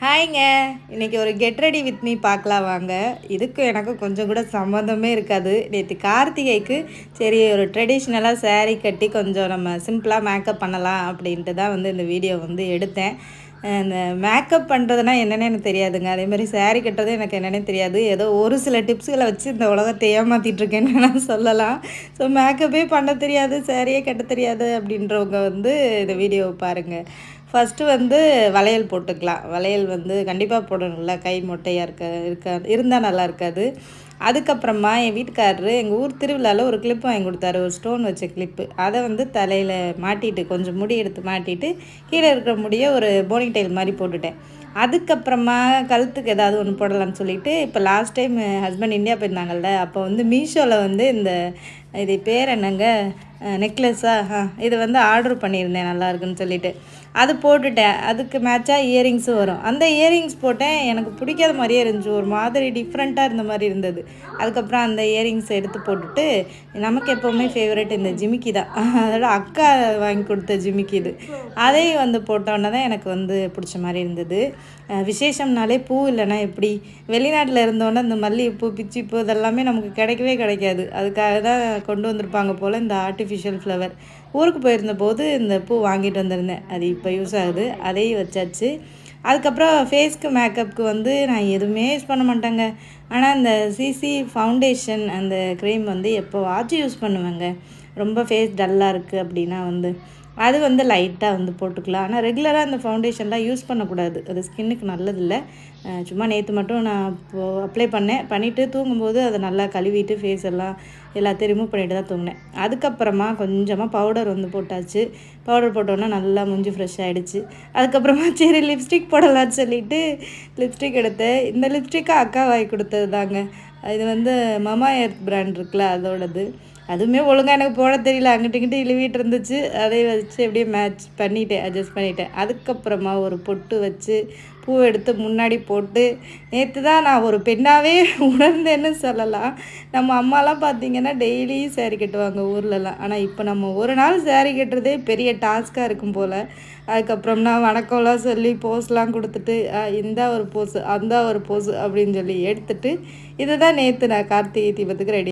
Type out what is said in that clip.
ஹாய்ங்க. இன்னைக்கு ஒரு get ready with me பார்க்கலாம் வாங்க. இதுக்கும் எனக்கும் கொஞ்சம் கூட சம்மந்தமே இருக்காது. நேற்று கார்த்திகைக்கு சரி ஒரு ட்ரெடிஷ்னலாக saree கட்டி கொஞ்சம் நம்ம சிம்பிளாக மேக்கப் பண்ணலாம் அப்படின்ட்டு தான் வந்து இந்த வீடியோ வந்து எடுத்தேன். இந்த மேக்கப் பண்ணுறதுனா என்னென்னு எனக்கு தெரியாதுங்க. அதேமாதிரி saree கட்டுறது எனக்கு என்னென்னே தெரியாது. ஏதோ ஒரு சில டிப்ஸுகளை வச்சு இந்த உலகத்தை ஏமாற்றிட்டுருக்கேன்னு நான் சொல்லலாம். ஸோ மேக்கப்பே பண்ண தெரியாது, சாரியே கட்ட தெரியாது அப்படின்றவங்க வந்து இந்த வீடியோவை பாருங்கள். ஃபஸ்ட்டு வந்து வளையல் போட்டுக்கலாம். வளையல் வந்து கண்டிப்பாக போடணும்ல, கை மொட்டையாக இருந்தால் நல்லா இருக்காது. அதுக்கப்புறமா என் வீட்டுக்காரரு எங்கள் ஊர் திருவிழாவில் ஒரு கிளிப் வாங்கி கொடுத்தாரு, ஒரு ஸ்டோன் வச்ச கிளிப்பு. அதை வந்து தலையில் மாட்டிட்டு கொஞ்சம் முடி எடுத்து மாட்டிட்டு கீழே இருக்கிற முடியை ஒரு போனி டைல் மாதிரி போட்டுட்டேன். அதுக்கப்புறமா கழுத்துக்கு ஏதாவது ஒன்று போடலான்னு சொல்லிட்டு இப்போ லாஸ்ட் டைம் ஹஸ்பண்ட் இந்தியா போயிருந்தாங்கள்ல, அப்போ வந்து மீஷோவில் வந்து இது பேர் என்னங்க, நெக்லஸாக இது வந்து ஆர்டர் பண்ணியிருந்தேன் நல்லா இருக்குன்னு சொல்லிட்டு அது போட்டுட்டேன். அதுக்கு மேட்சாக இயரிங்ஸும் வரும். அந்த இயரிங்ஸ் போட்டேன், எனக்கு பிடிக்காத மாதிரியே இருந்துச்சு, ஒரு மாதிரி டிஃப்ரெண்ட்டாக இருந்த மாதிரி இருந்தது. அதுக்கப்புறம் அந்த இயரிங்ஸ் எடுத்து போட்டுட்டு நமக்கு எப்போவுமே ஃபேவரட் இந்த ஜிமிக்கி தான், அதோட அக்கா வாங்கி கொடுத்த ஜிமிக்கி இது, அதையும் வந்து போட்டோன்னே தான் எனக்கு வந்து பிடிச்ச மாதிரி இருந்தது. விசேஷம்னாலே பூ இல்லைன்னா எப்படி, வெளிநாட்டில் இருந்தோன்னே இந்த மல்லிகைப்பூ பிச்சிப்பூ இதெல்லாமே நமக்கு கிடைக்கவே கிடைக்காது. அதுக்காக தான் கொண்டு வந்திருப்பாங்க போல் இந்த ஆர்டிஃபிஷியல் ஃப்ளவர். ஊருக்கு போயிருந்த போது இந்த பூ வாங்கிட்டு வந்திருந்தேன், அது இப்போ யூஸ் ஆகுது, அதையும் வச்சாச்சு. அதுக்கப்புறம் ஃபேஸ்க்கு மேக்கப்புக்கு வந்து நான் எதுவுமே யூஸ் பண்ண மாட்டேங்க. ஆனால் இந்த சிசி ஃபவுண்டேஷன் அந்த க்ரீம் வந்து எப்போவாச்சும் யூஸ் பண்ணுவேங்க. ரொம்ப ஃபேஸ் டல்லாக இருக்குது அப்படின்னா வந்து அது வந்து லைட்டாக வந்து போட்டுக்கலாம். ஆனால் ரெகுலராக அந்த ஃபவுண்டேஷன்லாம் யூஸ் பண்ணக்கூடாது, அது ஸ்கின்னுக்கு நல்லதில்லை. சும்மா நேற்று மட்டும் நான் அப்ளை பண்ணிவிட்டு தூங்கும்போது அதை நல்லா கழுவிட்டு ஃபேஸ் எல்லாத்தையும் ரிமூவ் பண்ணிட்டு தான் தூங்கினேன். அதுக்கப்புறமா கொஞ்சமாக பவுடர் வந்து போட்டாச்சு. பவுடர் போட்டோன்னா நல்லா மூஞ்சி ஃப்ரெஷ் ஆகிடுச்சு. அதுக்கப்புறமா சரி லிப்ஸ்டிக் போடலான்னு சொல்லிவிட்டு லிப்ஸ்டிக் எடுத்தேன். இந்த லிப்ஸ்டிக்காக அக்கா வாங்கி கொடுத்தது தாங்க. இது வந்து மமா எர்த் பிராண்ட் இருக்குல்ல, அதோடது. அதுவுமே ஒழுங்காக எனக்கு போட தெரியல, அங்கிட்டு இங்கிட்டு இழுவிட்டு இருந்துச்சு. அதை வச்சு அப்படியே மேட்ச் பண்ணிட்டேன், அட்ஜஸ்ட் பண்ணிட்டேன். அதுக்கப்புறமா ஒரு பொட்டு வச்சு பூ எடுத்து முன்னாடி போட்டு நேற்று தான் நான் ஒரு பெண்ணாகவே உணர்ந்தேன்னு சொல்லலாம். நம்ம அம்மாலாம் பார்த்திங்கன்னா டெய்லியும் சேரீ கட்டுவாங்க ஊர்லலாம். ஆனால் இப்போ நம்ம ஒரு நாள் சேரீ கட்டுறதே பெரிய டாஸ்க்காக இருக்கும் போல். அதுக்கப்புறம்னா வணக்கம்லாம் சொல்லி போஸ்லாம் கொடுத்துட்டு இந்த ஒரு போஸு அந்த ஒரு போஸு அப்படின்னு சொல்லி எடுத்துகிட்டு இதை தான் நேற்று நான் கார்த்திகை தீபத்துக்கு ரெடி